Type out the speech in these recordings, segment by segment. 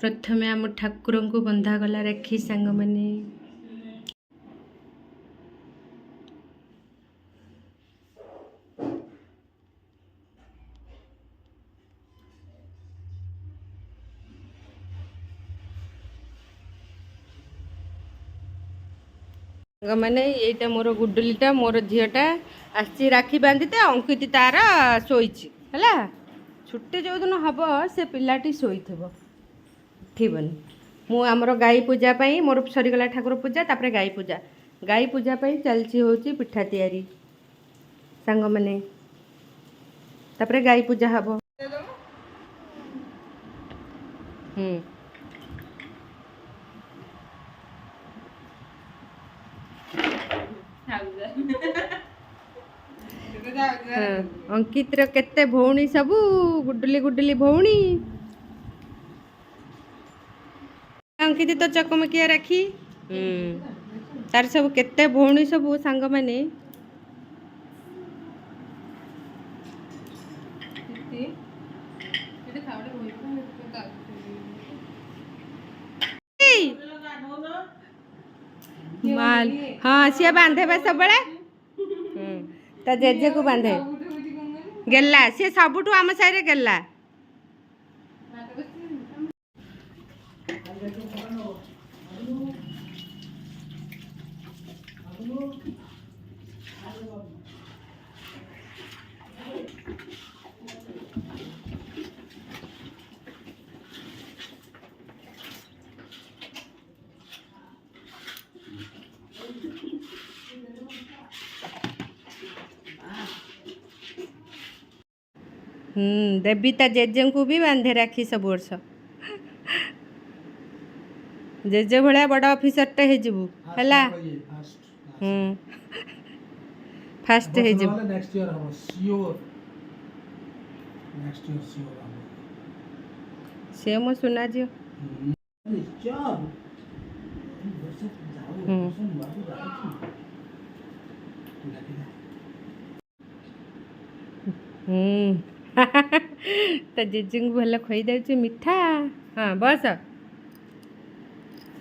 प्रथमे आम ठाकुर को बंधागला राखी सांग मैंने मैंने ये मोर गुडुलीटा मोर झीटा आसी राखी बांधीते अंकित तार शोची है छुट्टी जो दिन हम से पिलाटी शोथब उठबनी मु आमर गाई पूजा पाई मोर सरीगला ठाकुर पूजा तापर गाई पूजा पाई चलती हूँ पिठा तैयारी सांग मैंने तापर गाई पूजा हम अंकित केते भौणी सब गुडुली गुडुली भौणी अंकित तो चकमकिया राखी तार सब केते भौणी सब सांग माने माल हाँ सी बांधे सब ता जेजे को बांधे गेला सी सबुठू आम साइरे गेला देवी ता जेजे को भी बांधे राखी सब वर्ष जेजे भाया बड़ ऑफिसर टे है जीवु हैला फास्ट है जीवु नेक्स्ट ईयर हम श्योर नेक्स्ट ईयर श्योर हम से मो सुना जियो जॉब तो जेजे को भल खुई दे मिठा हाँ बस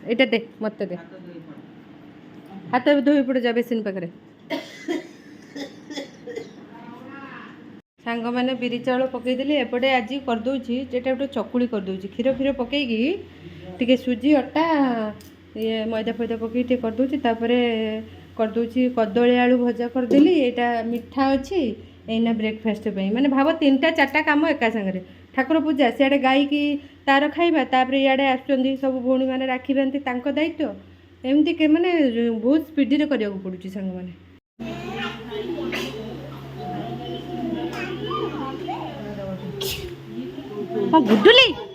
एटा दे मत दे हाथ धोई पड़ जा बेसिन पाखे सांग मैंने बिरी चाउल पकईदेली एपटे आज करदे जेटा गोटे चकुड़ी करदे क्षीर फीर पकईकी टे सुजी अटा ये मैदा फैदा पकई करदे करदे कदली आलू भजा करदेली यहाँ मिठा अच्छी एना ब्रेकफास्ट माने भाव 3टा 4टा काम एका संगे ठाकुर पूजा सियाड़े गाई की तार खाइबा तापर इे आसुँच सब भौणी मैंने राखी बांधि दायित्व एमती के माने बहुत स्पीड रे करिया पड़ुची सांग माने हाँ गुडुली